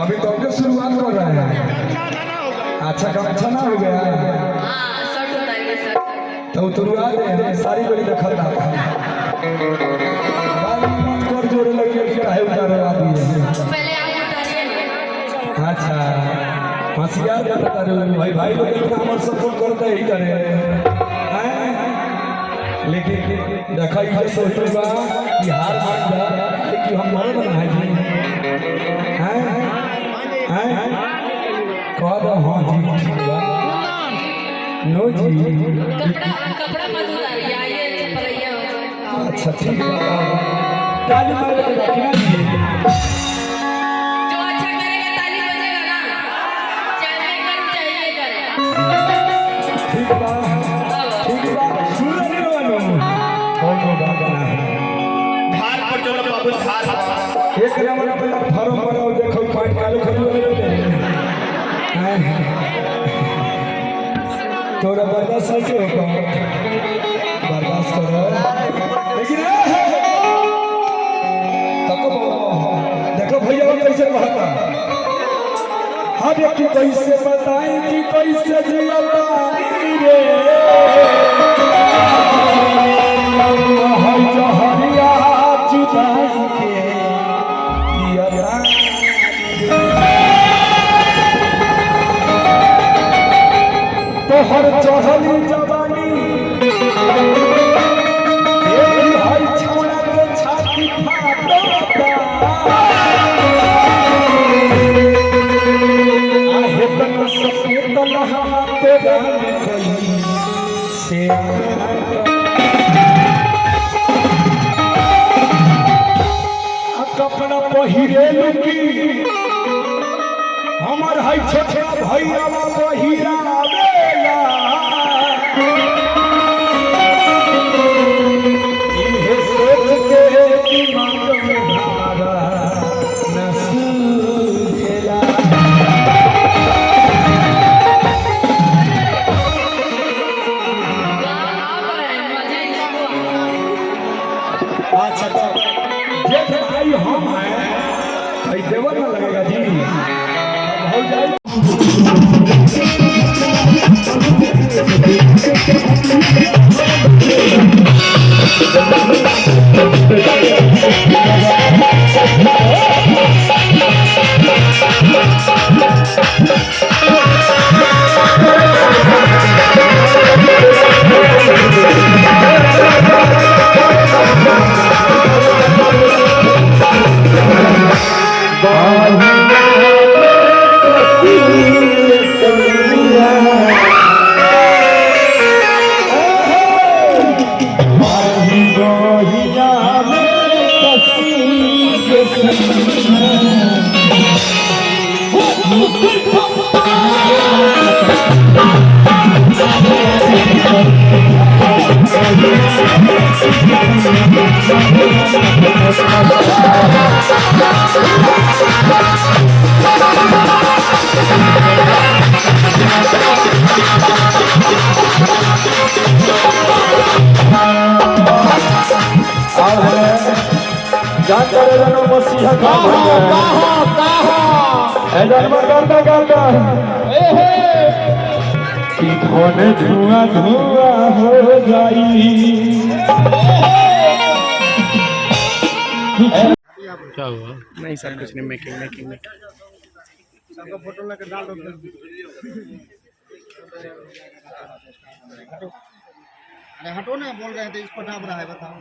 अभी तो अपने शुरुआत कर रहे हैं। अच्छा काम अच्छा ना हो गया तो तुरवा दे सारी बड़ी दखल ना कर जोड़े लगी काहे उतारवा दिए पहले आप उतारिए। अच्छा होशियार बता रहे हो भाई भाई लोग इतना हमारे सपोर्ट करते ही करे लेकिन देखा ये सोचूंगा कि हार मान जा कि हम मरे बनाए जी हैं कह दो हाँ जी ठीक बा नो जी कपड़ा मत उतारिए आइए चपरैया अच्छा ठीक है ताली मार के रखना जी जो अच्छा करेगा ताली बजेगा ना चाहिए करे ठीक बा सुन नहीं वालो कौन को बात ना है धार पर चलो बाबू धार एक नंबर पे फार्म बनाओ देखो पानी आलू खजूर ले थोड़ा बर्दाश्त नहीं होगा बर्दाश्त करो लेकिन देखो भैया कैसे बहता हर एक कैसे बताएं कि कैसे जियता रे हर जहरिया जुदाई के तोहर चढ़ली जवानी भाई छौड़ा के छाती फाटता आहे तन सफेद लहा तेरा कोई से कपड़ा पहिरे लुकी हमर है छोटा भैया पहिरा लगेगा जी। हो जाए मसीहा का धुआं धुआं हो जाई। क्या हुआ? नहीं सर कुछ नहीं, मेकिंग सबका फोटो लेकर डाल दो। अरे हटो ना, बोल रहे थे इस पर डाल रहा है, बताओ।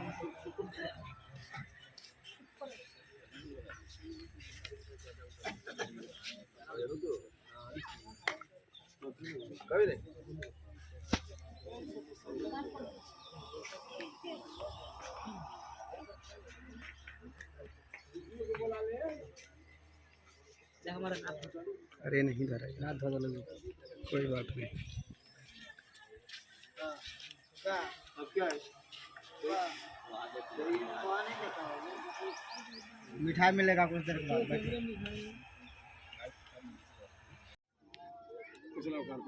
अरे नहीं धरा, हाथ धो दो, कोई बात नहीं। मिठाई मिलेगा कुछ देर बाद।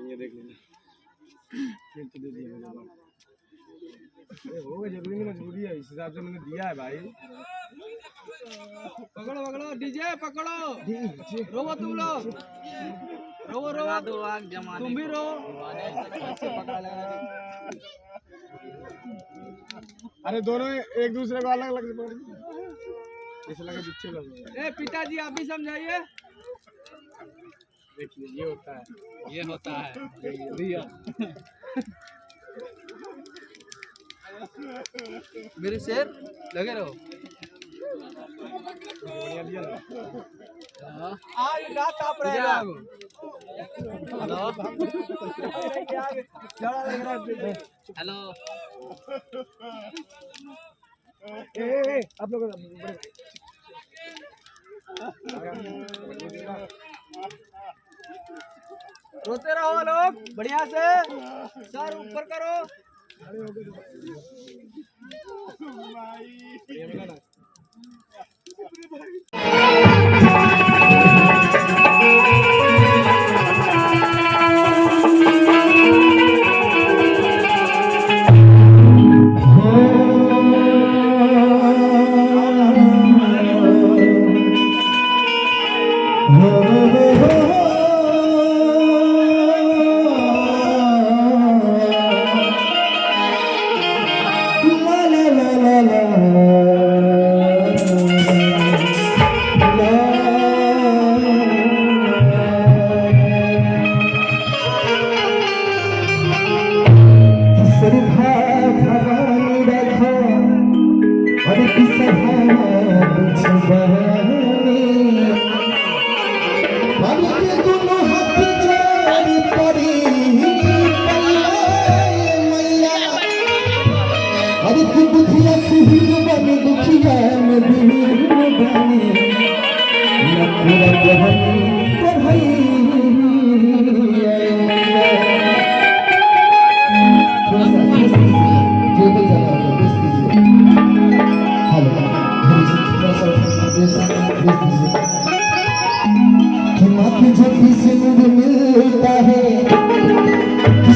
ये देख लेना, फिर तो दे दिया होगा जरूरी में, जरूरी है, इस हिसाब से मैंने दिया है भाई। पकड़ो पकड़ो डीजे पकड़ो, रोवो तुम लोग, रोवो तुम भी रो। अरे दोनों एक दूसरे को अलग अलग ऐसे लगे पीछे लोग। ए पिताजी आप भी समझाइए। देखिए ये होता है, ये होता है मेरे शेर लगे रहो। बढ़िया दिया ना। आज रात आप रहेगा। हेलो आप लोग रोते रहो लोग, बढ़िया से सर ऊपर करो।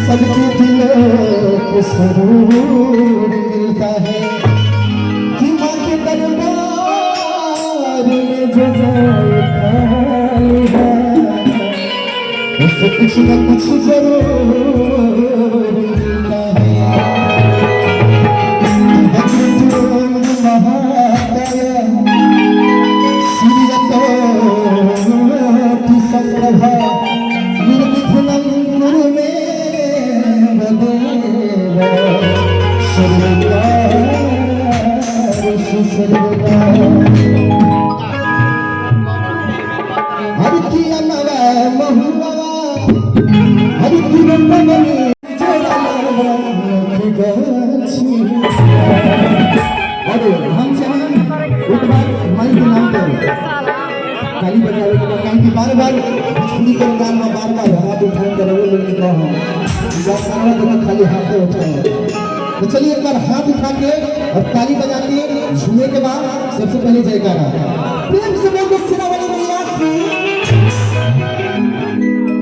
सबके दिलों को सुरूर मिलता है कि माँ के दरबार में जो जाता है कुछ न कुछ जरूर मिलता है। महाकाया श्रीयतोऽपि संप्रभा निर्मिथुनं कुरु मे वदेव सर्वकार्येषु सर्वदा। हरि की अमर महुआ हरि की रंगमणि अरे हमसे एक बार माइक नाम करो खाली बजावे के काम की बार बार छुरी कर काम में बार बार हाथ उठा कर वो लोग कहो जब करना तो खाली हाथ उठाओ। तो चलिए एक बार हाथ उठा के और ताली बजा के झूमने के बाद सबसे पहले जयकारा प्रेम से बोलो सिरा वाली मैया की।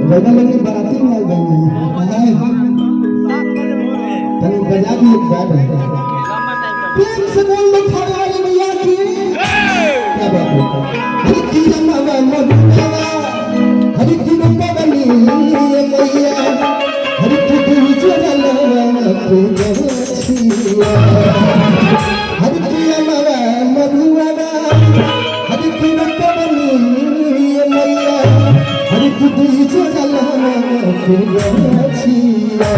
बगल में बाराती में आ गई तनी बजा भी एक बार प्रेम से बोल लो थाने वाली मैया की। क्या बात है हरि की नमः मधुरा हरि की रूपवनी मैया हरि की दुर्जन को गछिया हरि की नमः मधुरा हरि की रूपवनी मैया हरि की दुर्जन को गछिया।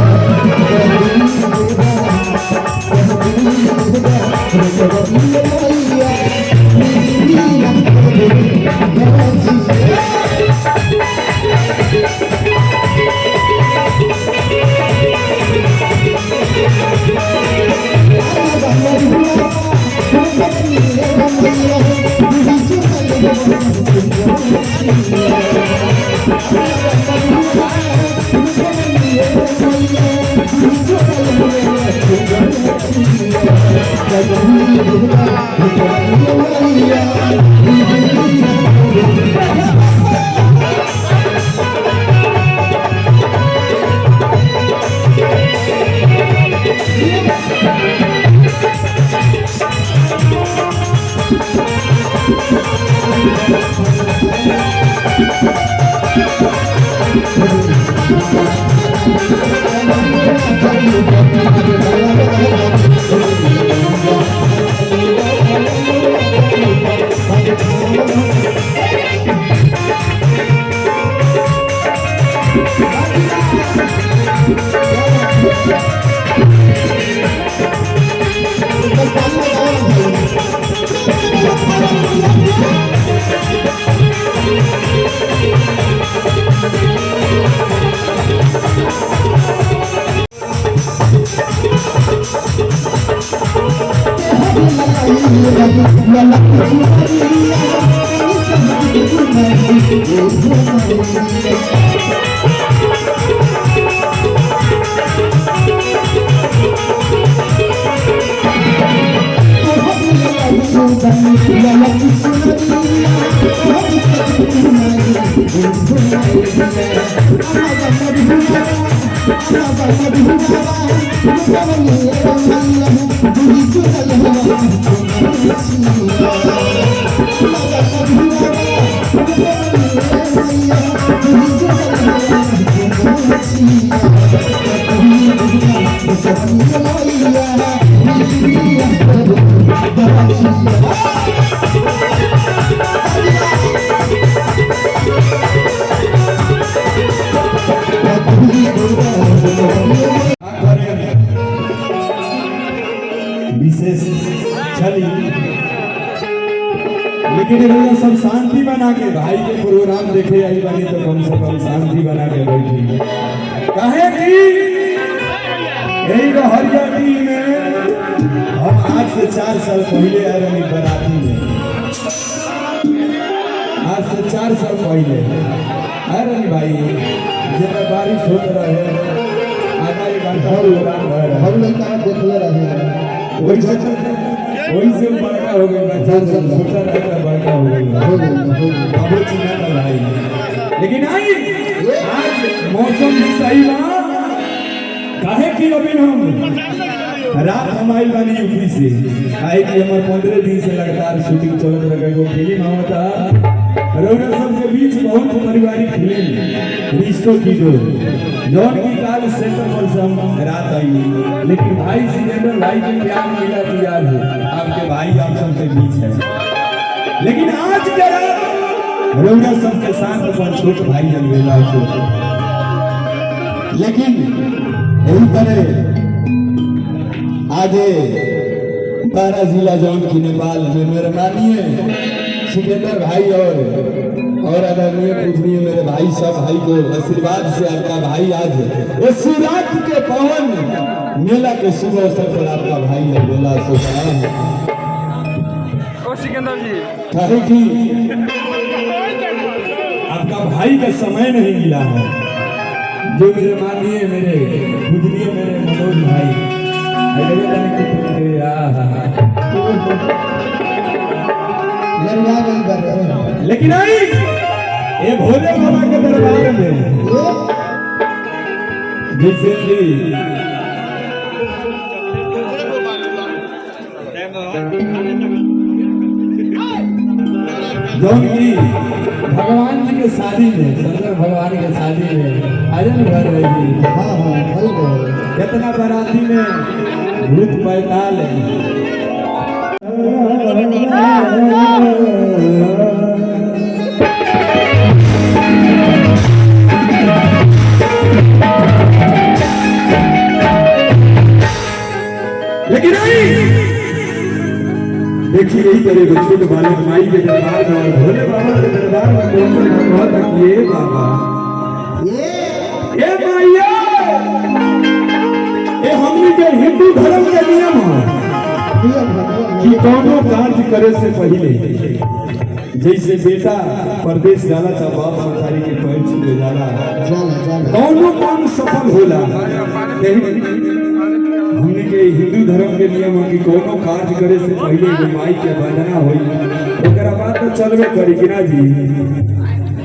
विशेष छली लेकिन भैया सब शांति बना के भाई के प्रोग्राम देखे आई बानी तो कम से कम शांति बना के बैठी काहे कि यही हरियाणा में हम आज से 4 साल पहले आए रही बराती में। आज से 4 साल पहले आए रही भाई जब बारिश होते रहे आधा एक घंटा प्रोग्राम हम लोग कहाँ देखले रहे वही से बड़का हो गई बच्चा सब छोटा रहता बड़का हो गई बाबू चिन्ह का भाई। लेकिन आई आज मौसम भी सही बा काहे कि अभी हम रात हम आई बानी यूपी से आए कि हमारे 15 दिन से लगातार शूटिंग चलत रहे। फिल्म आवता रउरा सबके बीच बहुत पारिवारिक फिल्म रिश्तों की डोर जौन की काल सेंटर पर से हम रात आई, लेकिन भाई सिकंदर भाई के प्यार मिला तो याद है आपके भाई आप सबके बीच है। लेकिन आज के रात रउरा सबके साथ पर छोट भाई अलवेला को, लेकिन यही तरह आज 12 जिला जौन की नेपाल में मेरे मानिए सिकंदर भाई और आदरणीय पूजनीय मेरे भाई सब भाई को आशीर्वाद से आपका भाई आज इस शिवरात्रि के पावन मेला के शुभ अवसर पर आपका भाई अलवेला से सिकंदर जी कहे कि आपका भाई का समय नहीं मिला है, जो मेरे माननीय मेरे पूजनीय मेरे मनोज भाई लेकिन आई ये भोले बाबा के दरबार में जैसे कि जौन की भगवान जी के शादी में शंकर भगवान के शादी में आयरन भर रही थी, कितना बाराती में भूत पैताल लेकिन देखिए यही तरह के छोटे बालक माई के दरबार में और भोले बाबा के दरबार में कहता कि ये बाबा ये माइया ये हमनी के हिंदू धर्म के नियम है कि कोनो कार्य करे से पहले जैसे बेटा परदेश जाला था बाप मतारी के पैर छूटे जाला कोनो काम सफल होला, हमने के हिंदू धर्म के नियम है कि कोनो कार्य करे से पहले माई के वंदना होई, ओकरा बाद तो चलबे करी कि ना जी।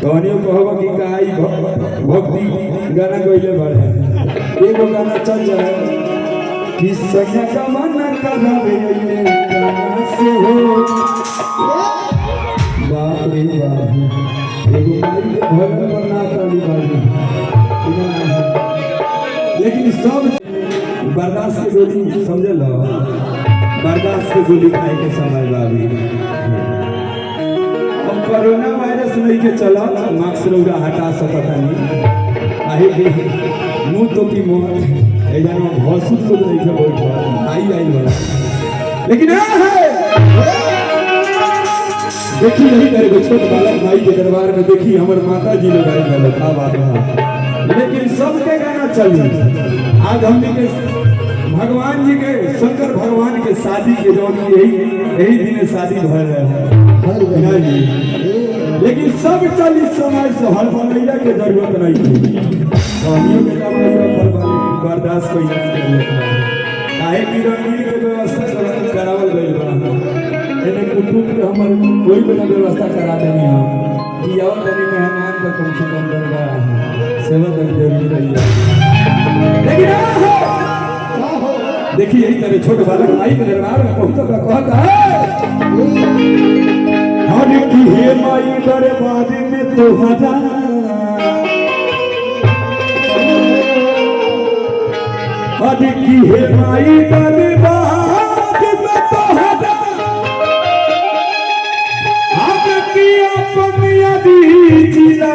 कहानियों कहबो कि काई भक्ति गाना गइले बाड़े, एगो गाना चल जाए कि सैया का मन करावे अइले गाना से हो बाप रे बाप, एगो माई के भगवान बना ताली बाजी, लेकिन सब बर्दाश्त के गोली समझ लो, बर्दाश्त के गोली खाए के समय बाबी। अब कोरोना वायरस नहीं के चला मास्क रौरा हटा सकता नहीं, आहे के मुंह तो की मौत ए जानो भौसुर तो नहीं के बैठ आई वाला, लेकिन देखिए यही तरह के छोट बालक भाई के दरबार में देखिए हमारे माता जी लोग आई वाले था बात, लेकिन सबके गाना चली। आज हमने के भगवान जी के शंकर भगवान के शादी के जो यही दिन शादी भर रहे हैं जी, लेकिन सब चली समय से हर बनैया के जरूरत नहीं थी, कहानियों के बर्दाश्त कोई काहे की रंगीन के व्यवस्था करावल गई बा, एने कुटुंब के हमर कोई भी व्यवस्था करा देनी हम कि और तनी मेहमान का कम से कम दरगाह सेवा कर जरूरी रही है। लेकिन देखिए यही तरह छोटे बालक माई के दरबार में पहुंचा कहता है हर की हे माई दरबार में तो हजा हर की हे माई दरबार में तो हजा आपकी अपनी यदि जिला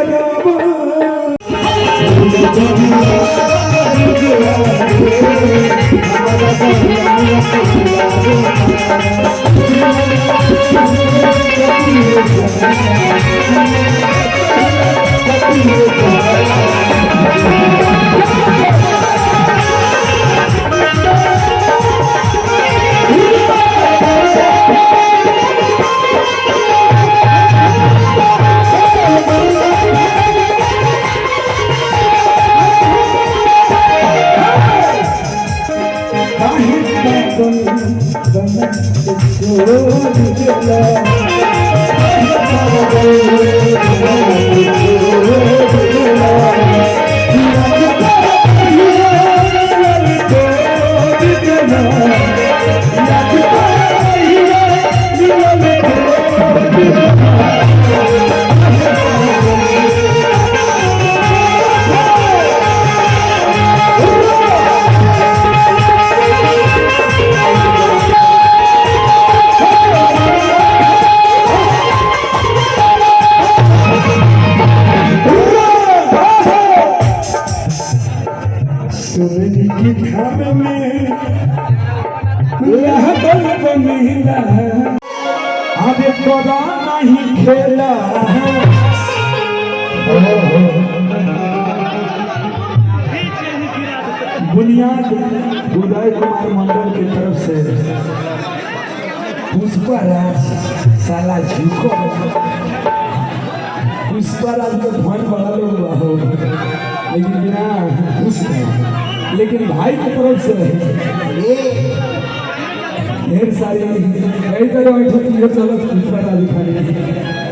खेला अबे कदा नहीं खेला बुनियाद उदय कुमार मंडल की तरफ से पुष्पराज साला झुको पुष्पराज को धन बड़ा लोग हो लेकिन बिना लेकिन भाई की तरफ से ढेर सारी कई तरह ये चलो पुष्पराज खाने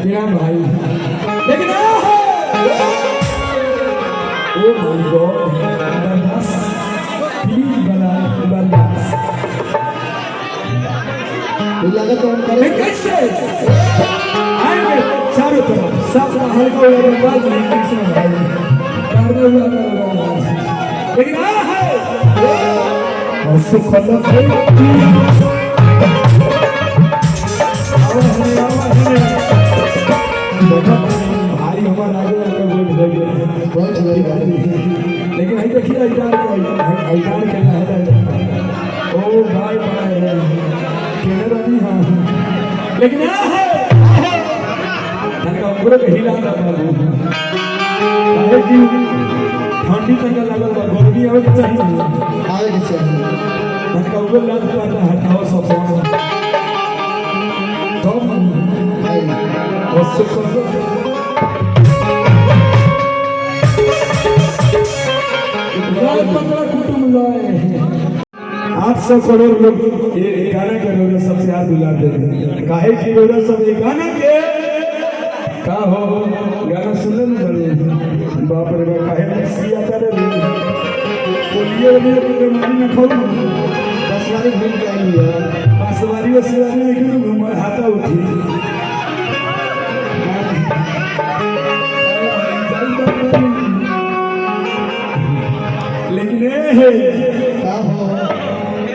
बिना भाई लेकिन ओ माय गॉड बर्दाश्त प्लीज बर्दाश्त लगा तो हम करें कैसे आएंगे चारों तरफ सब हल्का हो जाएगा बाद में कृष्ण भाई करने हुआ लेकिन है और सुख खत्म है भाई हमारा आगे बहुत लेकिन है देखिए ऐलान करना है ओ भाई भाई केनरानी हाँ लेकिन है उम्र के हिला बाबू काहे कि ठंडी तक लगल बा गर्मी आवे के चाहिए तनका उम्र लग पाता हटाओ सब तो उससे कुटुंब लाए 800 करोड़ लोग ये गाना के रोजा सबसे याद दिला देते काहे कि रोजा सब ये गाना के का हो गाना सुनने में बड़े बाप रे बाप काहे में सिया करे बोलिए बोलिए कि बीमारी में खाओ बसवारी घूम के आई है बसवारी और सिवारी में क्यों घूम हाथा उठी लेकिन ए है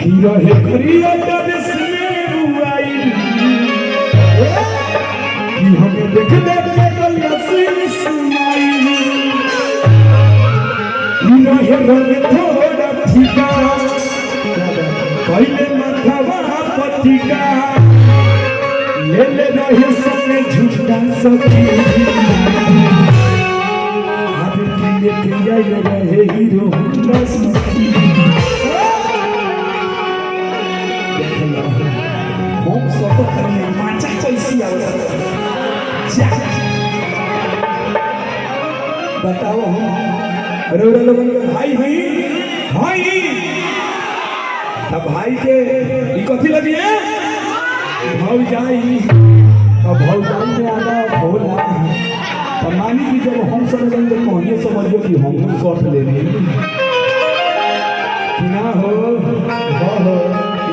कि रहे करिया तब से रुआई कि हमें देख देख के गलिया से सुनाई कि रहे रंग थोड़ा फीका पहले मथवा पतिका ले ले रहे सबने झूठा सखी अब किए के जाए रहे हीरो बस हम सब करने माचा कैसी आवत बताओ हम रोड़ा लोगन के भाई हैं भाई तब भाई के ई कथी लगी है भौजाई अब भौजाई में आना भोला तब मानी कि जब हम समझें तो कहिए समझियो कि हम शॉट ले रहे कि ना हो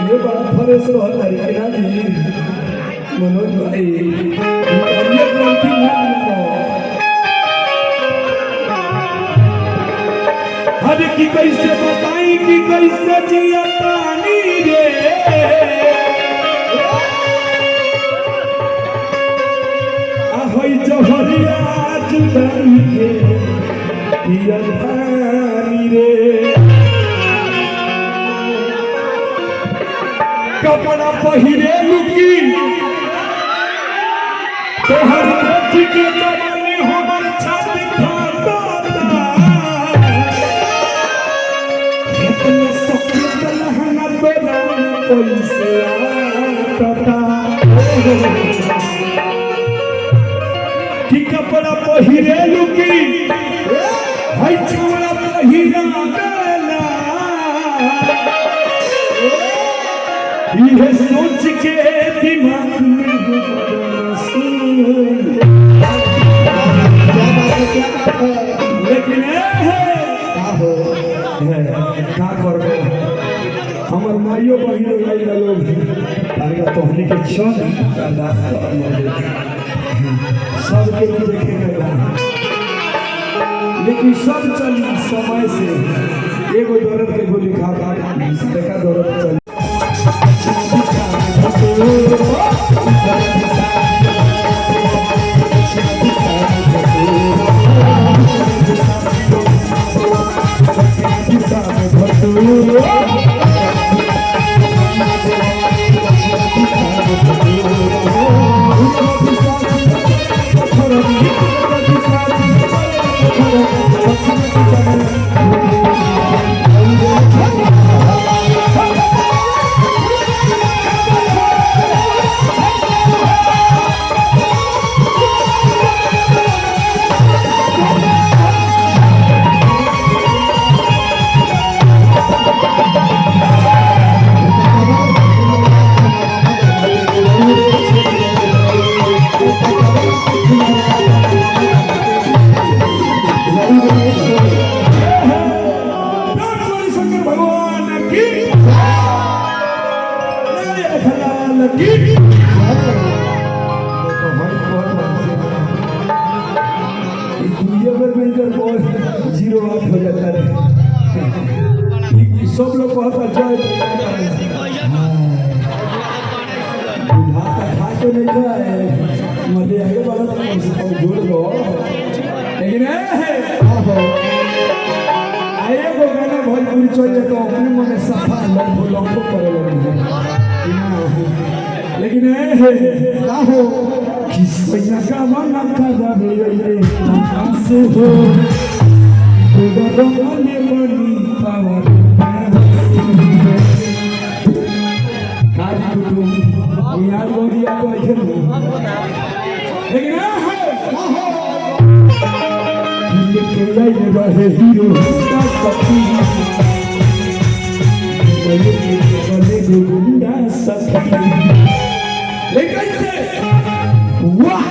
ये बड़ा फरेश हो तरीके ना दी मनोज भाई ये क्रांति ना हर की कैसे बताई कि कैसे जिया पानी रे ahoy जहरिया जुदाई के पिया पानी रे कपड़ा पहिरे लुकी तोहर देख के जवानी हमर छाती फाटा इतना सख्त लहंगा बेला कैसे आता कि कपड़ा पहिरे लुकी है चूड़ा पहिरा बेला ये सोच के दिमाग में लेकिन का करबो हमर माइयो बहिनो गई लोग तारका तोहनी के क्षण बर्दाश्त कर सबके देखेगा लेकिन सब चली समय से एगो दर्द के गोली खा देखा दर्द चली Oh, इनकर बहुत 0-8 हो जाता है। सब लोग कहता जय भात खा के नहीं खाए मजे आगे वाला तो कम से कम जोड़ लो। लेकिन आए को गाना भोजपुरी चल तो अपने मन में सफा लंबो करे लगे। लेकिन का हो किसया का मन का रे हमसे हो तो में बनी पावर काजी तुम यार बोलिया तो खेल। लेकिन ये के रहे हीरो का सखी ये के गुंडा सखी। लेकिन वाह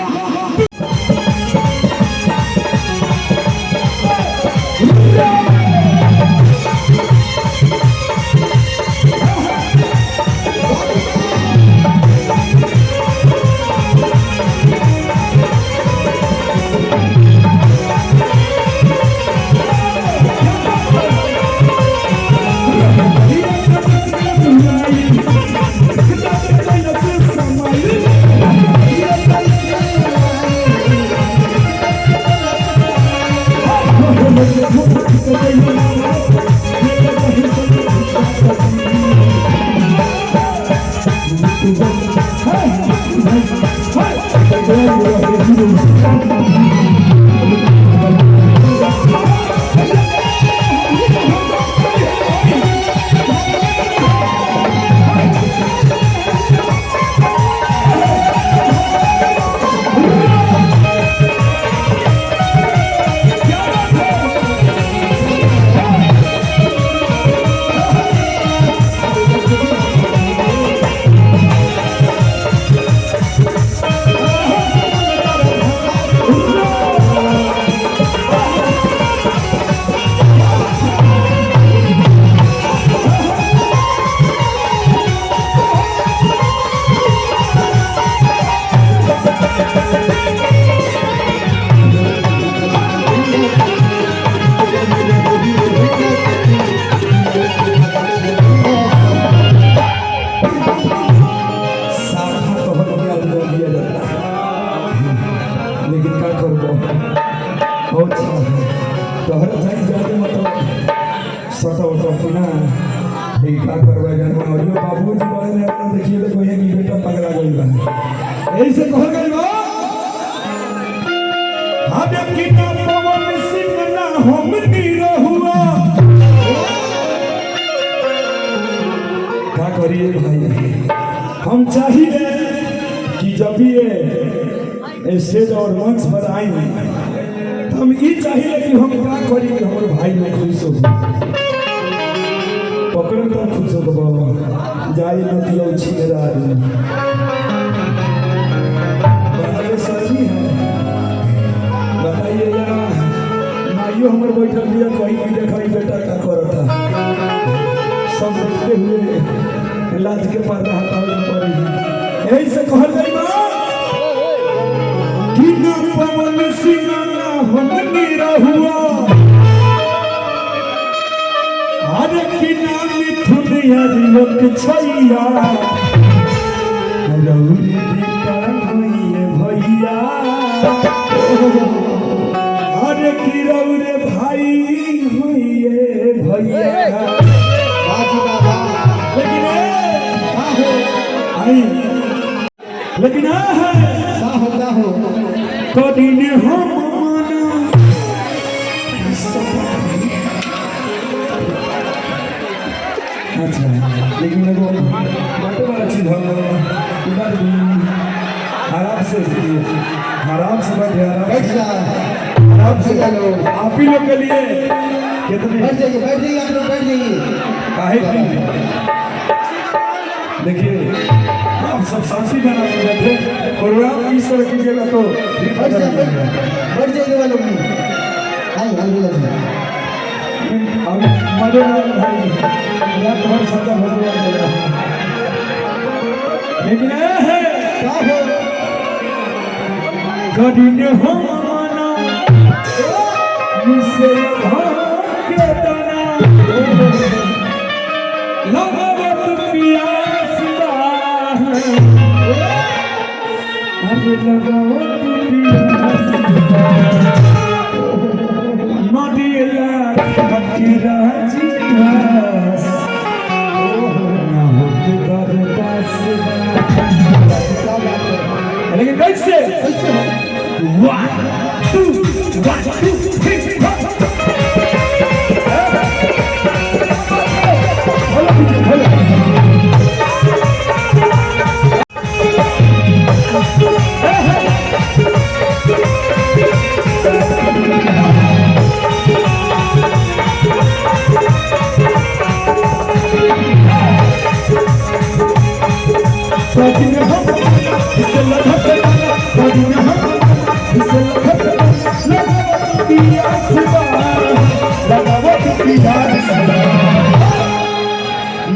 हम चाहिए कि जब ये स्टेज और मंच पर आए हम ये चाहिए कि हम क्या करी कि हमारे भाई लोग खुश हो पकड़ कर खुश हो बाबा जाए नदी और छिगरार सही है। बताइए यार माइयो हमारे बैठल दिया कहीं भी देखा बेटा क्या करता सब देखते हुए लाज के पर्दा हटावे पड़ी। यही से कहल गई बा कि न पवन सिंगाना हमनी रहुआ हर की नाम मिथुनिया लोक छैया रउरी दीपा होइए भैया हर की रउरे भाई होइए भैया। लेकिन कभी ने हम अच्छा लेकिन एगो बाटे वाला चीज हम आराम से बैठे आराम से आप ही लोग के लिए कितने बैठ जाइए आप लोग बैठ जाइए। काहे देखिए आप सब सांसी बना के बैठे प्रोग्राम इस तरह कीजिएगा तो बैठ जाइए वालों में हम मजे भाई या तुम्हारे साथ भगवान बोला लेकिन है क्या हो गड़ी ने हम माना राज निवास ना होत बर्दाश्त लेकिन कैसे One, two, 3,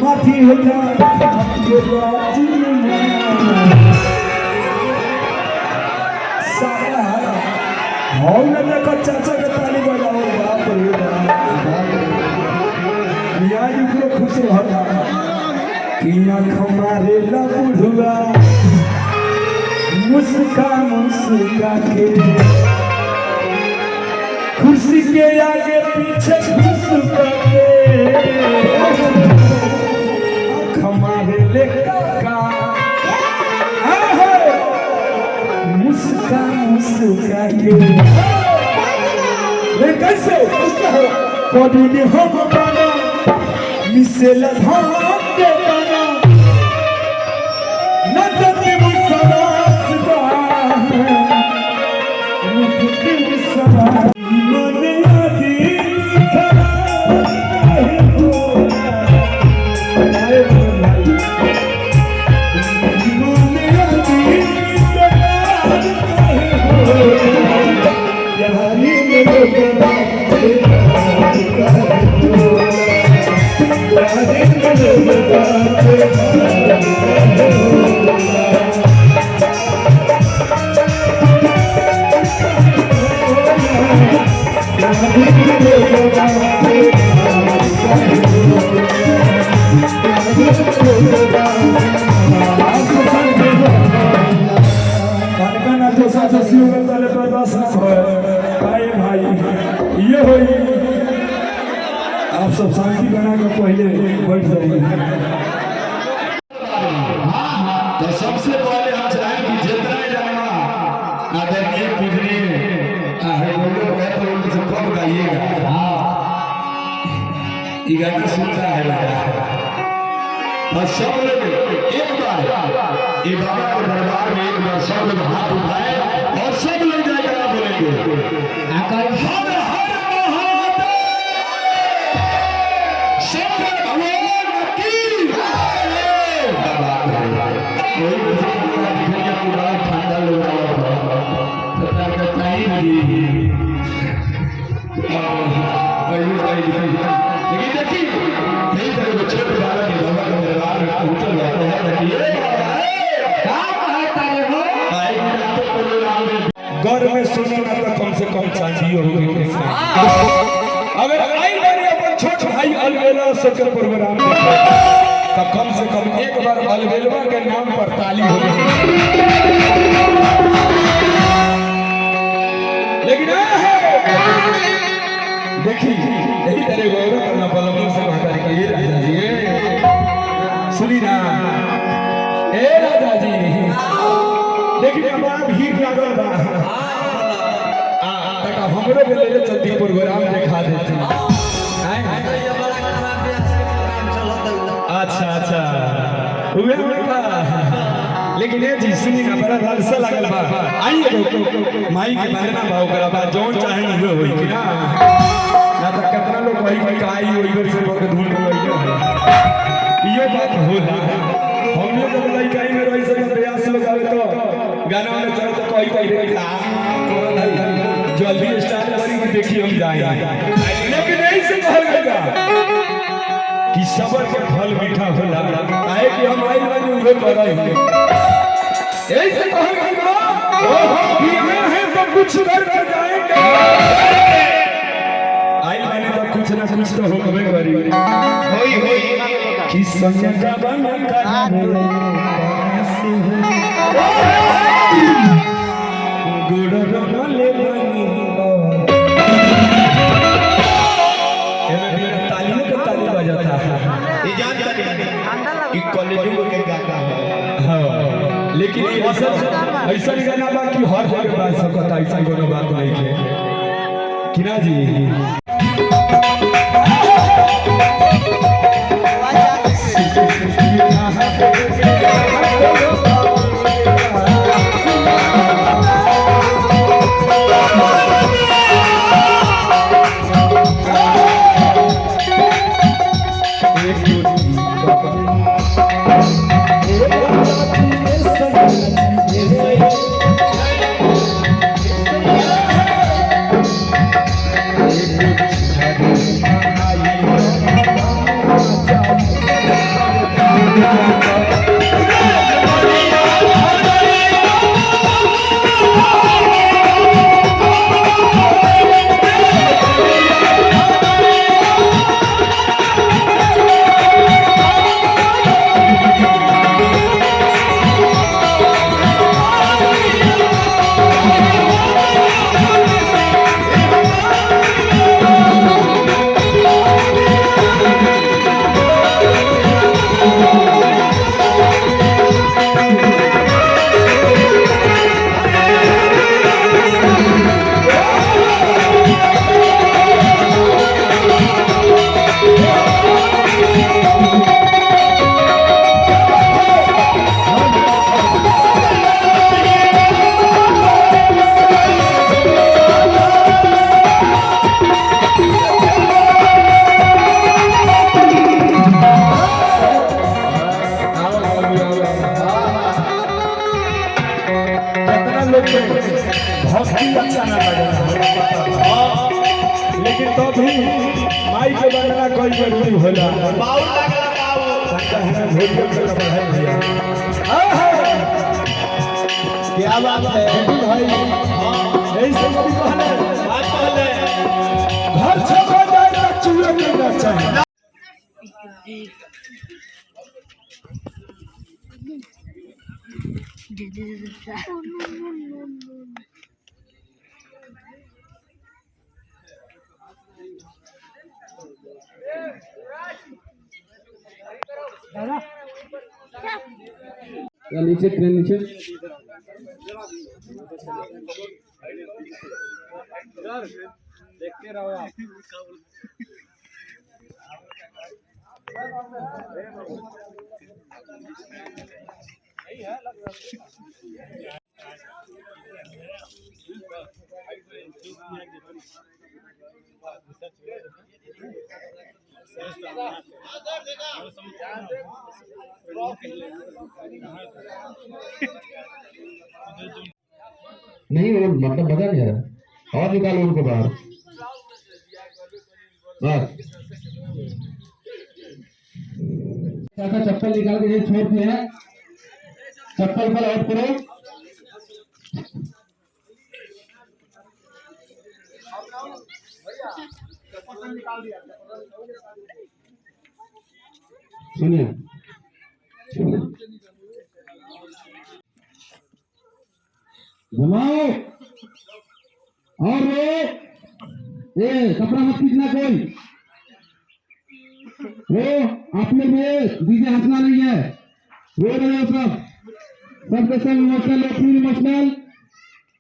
माथी हो जाए हाउ न देखो चाचा के ताली बजाओ बाप रे बाप मियाँ जी को खुश रहा कि आँख मारे ला बुढ़वा मुस्का मुस्का के कुर्सी के आगे पीछे घुसका के आँख मारे ले काका मुस्का मुस्का के ले कैसे कभी भी हम बना मिसेल धाम के बना न जति मुसरास बा न जति मुसरास मन आदि खरा है हो आए भाई मन आदि खरा है हो यारी में लोगों आप सब शांति बना के पहले बैठ जाइए। तो सबसे पहले हम चाहें कि जितना जाना आदरणीय पूजनीय से कब गाइएगा ये गाना सुनता है और सब लोग एक बार ये बाबा के दरबार में एक बार सब लोग हाथ उठाए और सब लोग जाकर बोलेंगे हर हर ठंडा लोग लेकिन देखिए कई तरह के छोटे बालक के बाबा के दरबार में पहुंचल जाते हैं घर में सुनो ना तो कम से कम चांदी हो गई अगर आई बारी अपन छोट भाई अलबेला से के प्रोग्राम देखे तो कम से कम एक बार अलबेलवा के नाम पर ताली हो गई लेकिन देखी यही तरह गौरव करना पलमों से कहता है कि ये राजा जी सुनी ना ए राजा जी देखिए बड़ा भीड़ लागल बा तक हमरो के ले चलती प्रोग्राम दिखा देते अच्छा अच्छा हुए का लेकिन ये जी सुनी ना बड़ा लालसा लागल बा आइए माई के बंदना भाव करा बा जोन चाहे नहीं होई कि ना ना तो कितना लोग वही काई ओई घर से लोग धूल में लगे ये बात होला हमने जब लइकाई में रही सब प्रयास लगावे तो गाना में चल तो कोई कोई जल्दी स्टार्ट करी कि देखिए हम जाए लेकिन यही से कहल गया कि सबर के फल मीठा होला काहे कि हम आई वाली उहे करई यही से कहल गया कि ये है तो कुछ करके जाएंगे आई मैंने तो कुछ ना कुछ तो होवे करी होई कि संग का बन का गुड़ रमले बनी एमे ऐसा ऐसा गाना बा कि हर जगह बात सकता, ऐसा कोनो बात नहीं है कि ना जी। बहुत ही अच्छा ना लगा, लेकिन तो भी माई के बनना कोई जरूरी होला। बाउल लगला बाउल संता है भोजन का बढ़ाई भैया। क्या बात है भाई, यही से कभी कहले बात कहले घर छोड़ जाए तो चूल्हे में न चाहिए। या नीचे ट्रेन नीचे देखते रहो आप। नहीं वो मतलब मजा नहीं आ रहा, और निकालो उनको बाहर बस। ऐसा चप्पल निकाल के ये छोड़ दिया है, चप्पल पर आउट करो। सुनिए जमाओ और ये कपड़ा मत खींचना कोई, वो आप लोग ये डीजे हंसना नहीं है, रो रहे हो सब के सब इमोशनल हो,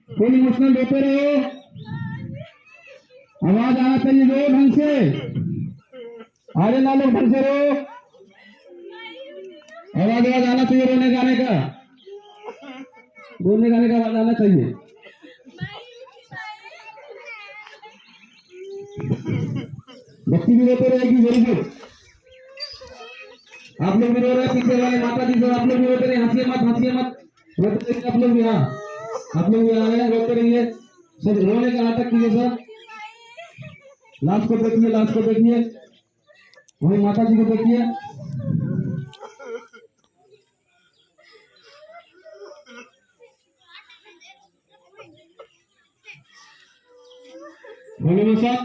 फुल इमोशनल रोते रहो। आवाज आना चाहिए रो ढंग से, आगे ना लोग ढंग से रो, आवाज आना चाहिए, रोने गाने का आवाज आना चाहिए। बच्ची भी रोते रहेगी, वेरी गुड। आप लोग भी रो रहे हैं, पीछे वाले माता जी सब आप लोग भी रोते रहे, हंसिए मत रोते रहिए आप लोग भी। हाँ आप लोग भी आ रहे हैं, रोते रहिए, सब रोने का नाटक कीजिए सर। लास्ट को देखिए वही माता जी को देखिए। बोलिए मेरे साथ,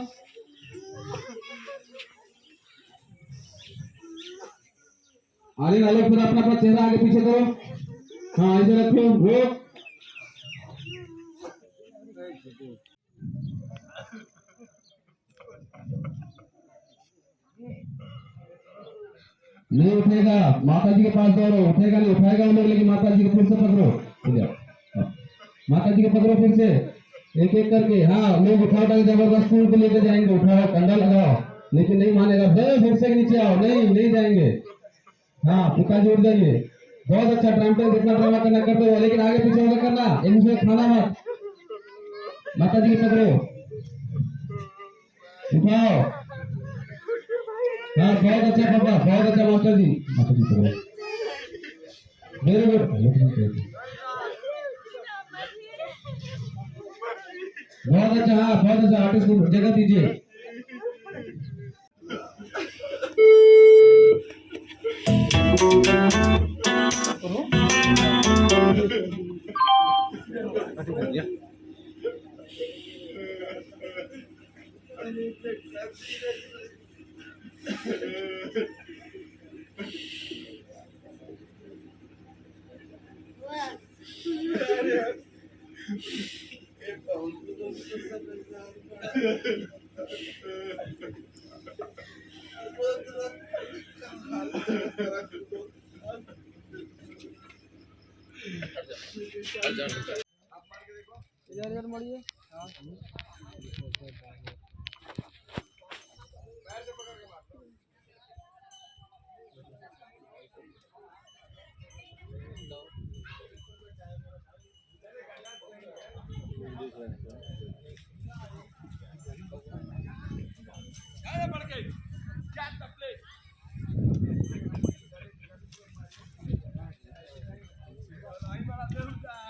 आगे वाले फिर अपना चेहरा आगे पीछे करो। हाँ ऐसे रखो, वो नहीं उठेगा, माता जी के पास दौड़ो, उठेगा नहीं, उठाएगा वो लोग, लेकिन माता जी को फिर से पकड़ो। इधर हाँ। माता जी के पकड़ो फिर से एक एक करके। हाँ लोग उठा उठा के जबरदस्ती उनको लेके जाएंगे, उठाओ कंधा लगाओ, लेकिन नहीं मानेगा। फिर से नीचे आओ, नहीं जाएंगे। हाँ पिताजी उठ जाइए। बहुत अच्छा ड्राम पे जितना ड्रामा करना करते हो, लेकिन आगे पीछे होकर करना, एक दूसरे खाना मत। माता जी के पकड़ो, उठाओ। हाँ बहुत अच्छा पापा, बहुत अच्छा मास्टर जी। माता जी पकड़ो, वेरी गुड। बहुत अच्छा, हाँ बहुत अच्छा। आर्टिस्ट को जगह दीजिए। इधर इधर मुड़िए।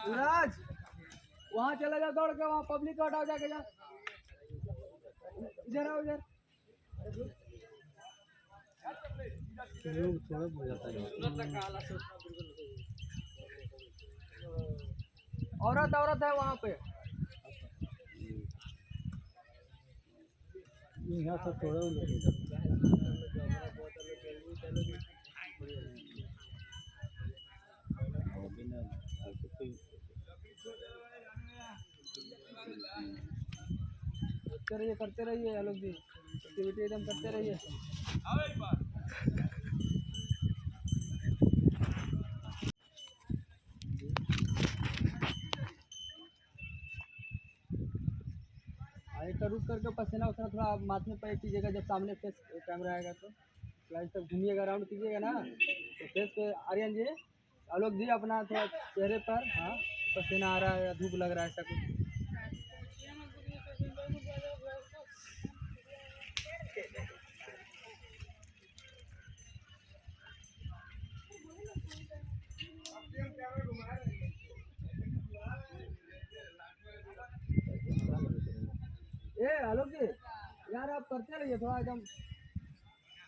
युवराज वहाँ चला जा, दौड़ के वहाँ पब्लिक को हटाओ जाके। जा इधर आओ, इधर औरत औरत है वहाँ पे। यहाँ से थोड़ा करते रहिए आलोक जी, एक्टिविटी एकदम करते रहिए। एक रुक करके पसीना उतना थोड़ा माथे पर कीजिएगा। जब सामने फेस कैमरा आएगा तो लाइन तक घूमिएगा, राउंड कीजिएगा ना, तो फेस पे आर्यन जी, आलोक जी अपना थोड़ा चेहरे पर, हाँ पसीना आ रहा है या धूप लग रहा है ऐसा कुछ। ए आलोक जी यार आप करते रहिए थोड़ा, एकदम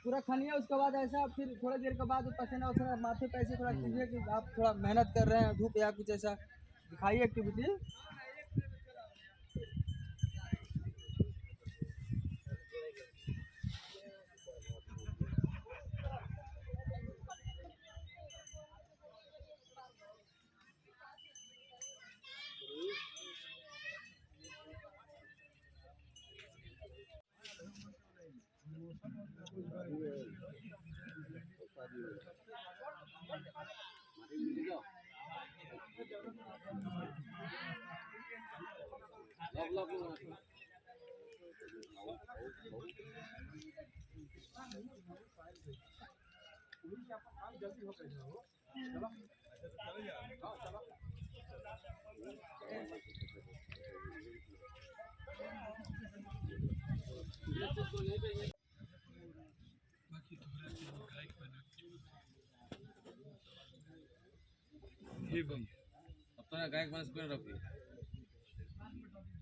पूरा खानिए। उसके बाद ऐसा फिर थोड़ी देर के बाद पसीना वसीना माथे पे ऐसे थोड़ा कीजिए कि आप थोड़ा मेहनत कर रहे हैं, धूप या कुछ ऐसा दिखाइए एक्टिविटी। अब तो गायक बने से रखिए।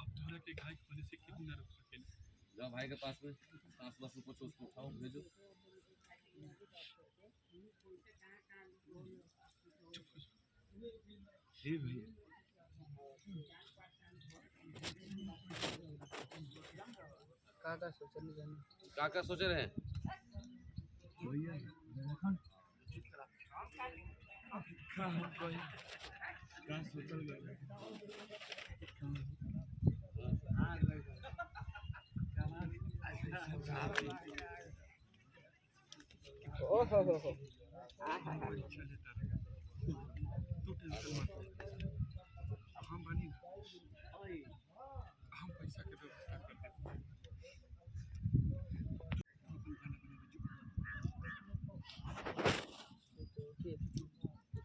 अब तोहरा के गायक बने से क्यों ना रुक सके? जाओ भाई के पास में 5-10 रुपये उसको उठाओ, भेजो। हे भैया क्या सोच रहे हैं? भैया क्या सोचल गया? ओहो हो तू टेंशन मत ले।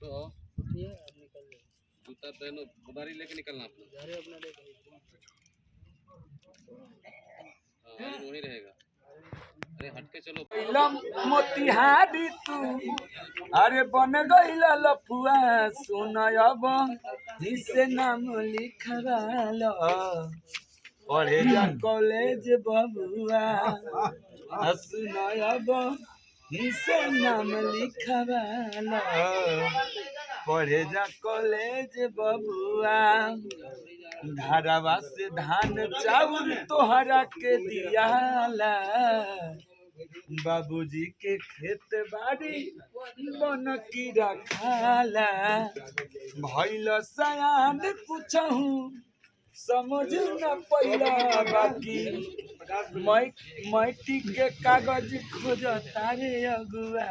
बैठो उठिए अब निकल जाइए जूता पहनो बुदारी लेके निकलना अपना घरे अपना लेकर हाँ वहीं रहेगा अरे हट के चलो मोतिहारी तू अरे बन गईला लफुआ सुनब जिसे नाम लिखवालो पढ़े जा कॉलेज बबुआ सुनब जिसे नाम लिखवालो पढ़े जा कॉलेज बबुआ धारावा से धान चाउर तोहरा के दियाला बाबूजी के खेत बाड़ी बन की रखाला भइल सयान पूछहूँ समझ न पैला बाकी मैटी के कागज खोज तारे अगुआ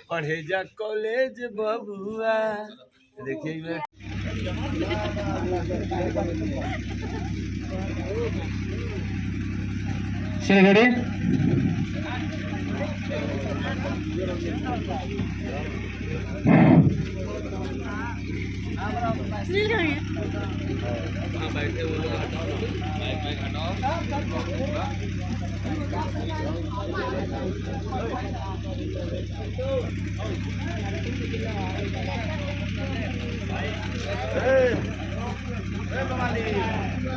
पढ़े जा कॉलेज बबुआ देखिए रेडी हाँ बैठे वो लोग हटाओ बाइक हटाओ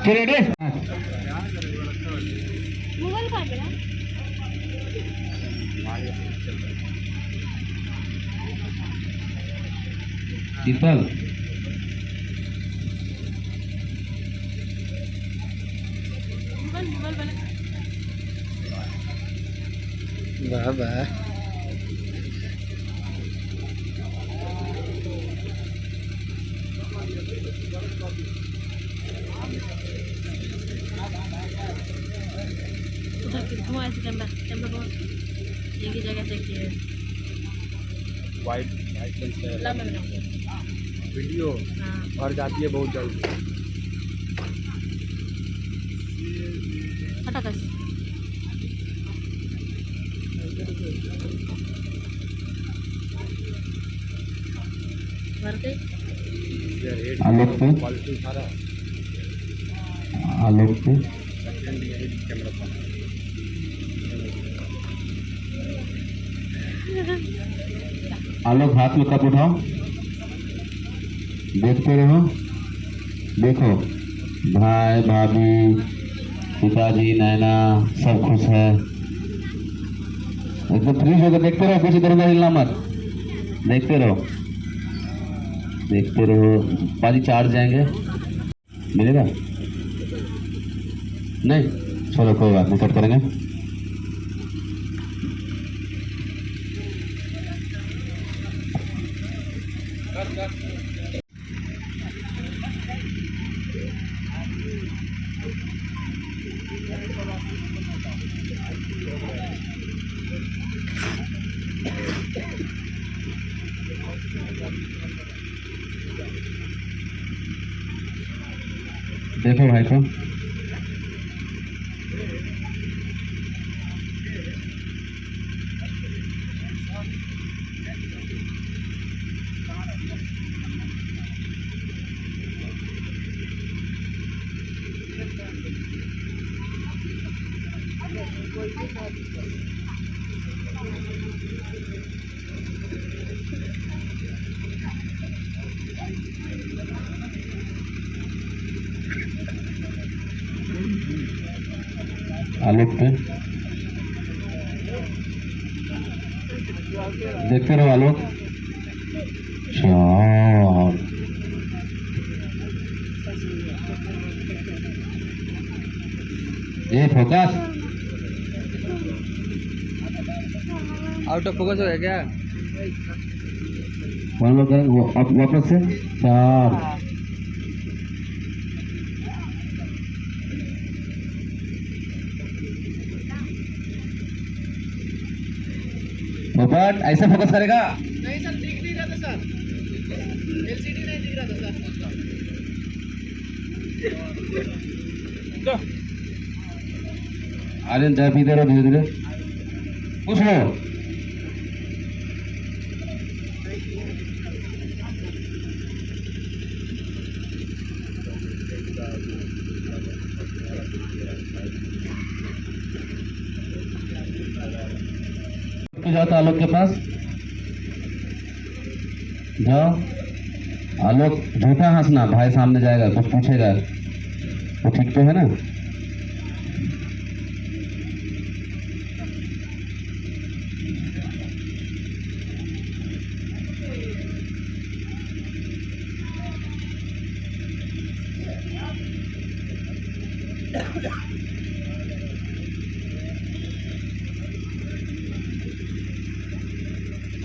रेडी दीपक वाह वाह उधर घुमा ऐसे कैमरा कैमरा को एक ही जगह देखिए वाइट लेंस लंबा में वीडियो हाँ भर जाती है बहुत जल्दी हटा कर भर के आलोक पे क्वालिटी सारा आलोक पे कैमरा पर आलोक हाथ में कप उठाओ देखते रहो देखो भाई भाभी पिताजी नैना सब खुश है एकदम फ्रीज होकर देखते रहो कुछ इधर उधर हिलना मत देखते रहो पाजी चार्ज जाएंगे मिलेगा नहीं चलो कोई बात नहीं कट करेंगे देखो भाई को आलोक पे देखते रहो आलोक चार ये फोकस आउट ऑफ फोकस हो गया क्या वन लोग वापस से चार बट ऐसा फोकस करेगा नहीं सर दिख नहीं रहा था सर एलसीडी नहीं दिख रहा था सर आर्यन चाय पीते रहो धीरे धीरे कुछ लो पे जाओ तो आलोक के पास जाओ। आलोक झूठा हंसना, भाई सामने जाएगा कुछ पूछेगा तो ठीक तो है ना।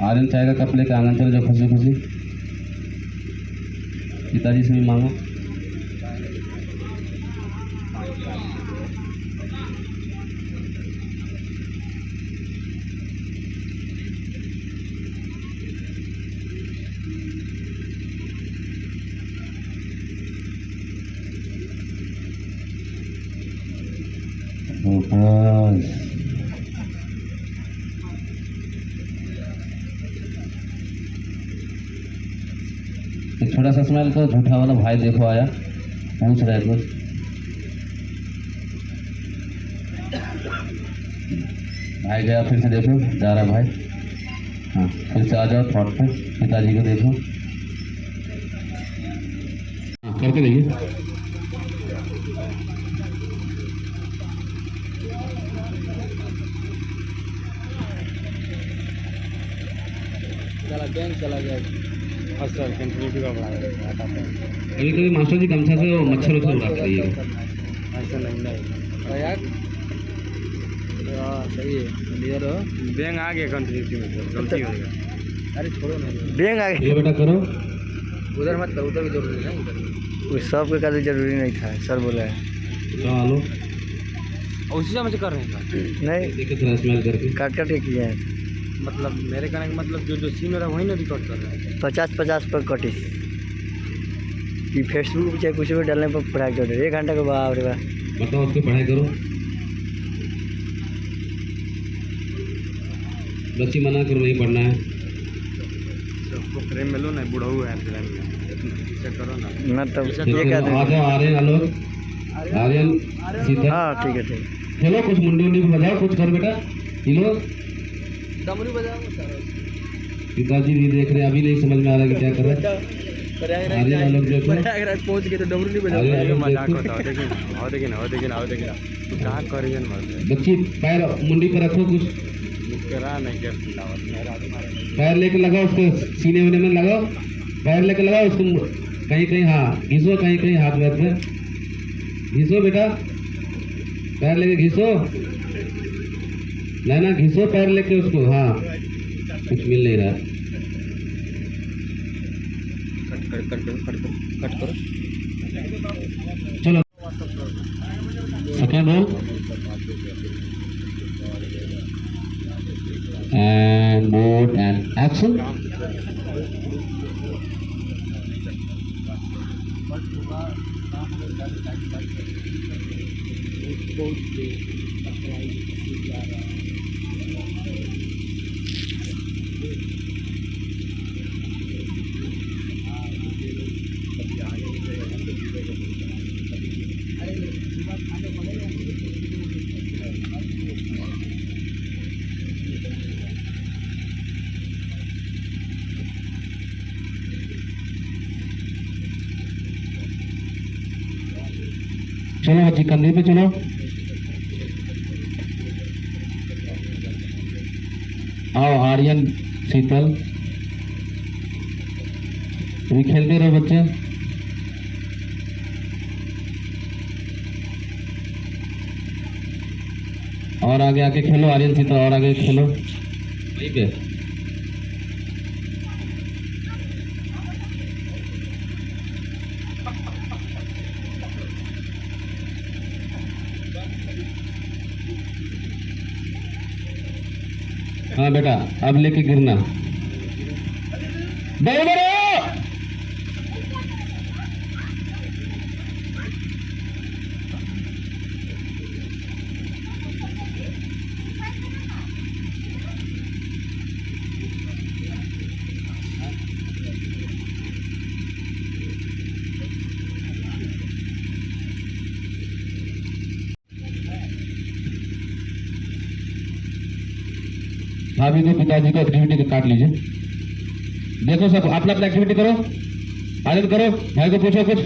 आर्यन चाय का कप लेकर आंगन चले जाओ खुशी खुशी। पिताजी से भी मांगो। एक छोटा सा स्माइल करो। झूठा वाला भाई देखो आया, पूछ रहे कुछ। भाई गया, फिर से देखो जा रहा भाई। हाँ फिर से आ जाओ थॉट पे, पिताजी को देखो। हाँ करके देखिए। चला बैंक चला गया। हाँ सर कंटिन्यूटी का बढ़ा कभी कभी मास्टर जी गमछा से वो मच्छर उछल उड़ाते रहिए। ऐसा नहीं यार। हाँ सही है, क्लियर हो। बैंक आ गया कंटिन्यूटी में, सर गलती हो गया। अरे छोड़ो ना, बैंक आ गया। ये बेटा करो, उधर मत करो, उधर भी जरूरी नहीं। उधर उस सब का जरूरी नहीं था, सर बोला है। तो आलो उसी समय से कर रहे हैं नहीं, देखिए थोड़ा स्माइल करके। काट के किए हैं। मतलब मेरे कहने का मतलब जो सीन हो रहा है वही ना रिकॉर्ड कर रहा है। 50-50 पर कटिस कि फेसबुक चाहे कुछ भी डालने पर पढ़ाई कर रहे 1 घंटा के बाद। अरे वाह, बताओ उसकी पढ़ाई करो। बच्ची मना करो नहीं पढ़ना है। सबको प्रेम मिलो ना, बुढ़ा हुआ है चेक करो ना तब आ जाओ। आर्यन आलोक, आर्यन सीधा। हाँ ठीक है ठीक। चलो कुछ मुंडी उंडी बजाओ, कुछ कर बेटा। हिलो, डमरू बजाओ। पिताजी भी देख रहे हैं, अभी नहीं समझ में आ रहा है कि क्या कर रहे हैं। आर्यन आलोक देखो, पहुंच गए तो डमरू नहीं बजाओ। मजाक होता है, देखिए तू कहाँ करिए ना। बच्ची पैर मुंडी पर रखो, कुछ करा नहीं क्या पैर लेके लगाओ उसको, सीने उने में लगाओ। पैर लेके लगाओ उसको कहीं कहीं, हाँ घिसो कहीं कहीं हाथ में घिसो बेटा। पैर लेके घिसो, ना घिसो पैर लेके उसको। हाँ कुछ मिल नहीं रहा। कट करो। चलो second roll and mode and action. चलो बच्ची कंधे पे चलो। आओ आर्यन शीतल, अभी खेलते रहो बच्चे। और आगे आके खेलो आर्यन शीतल, और आगे खेलो वहीं पे। हाँ बेटा अब लेके गिरना। भाभी को पिताजी को एक्टिविटी काट लीजिए। देखो सब अपना अपना एक्टिविटी करो, आनंद करो। भाई को पूछो कुछ।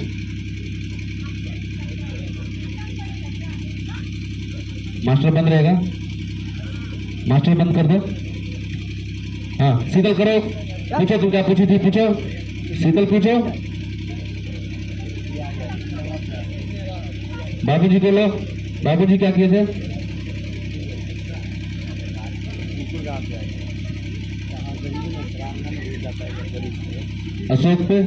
मास्टर बंद रहेगा, मास्टर बंद कर दो। हाँ शीतल करो, पूछो तुम क्या पूछी थी, पूछो शीतल पूछो। बाबूजी को लो, बाबूजी क्या किए थे? अशोक पे,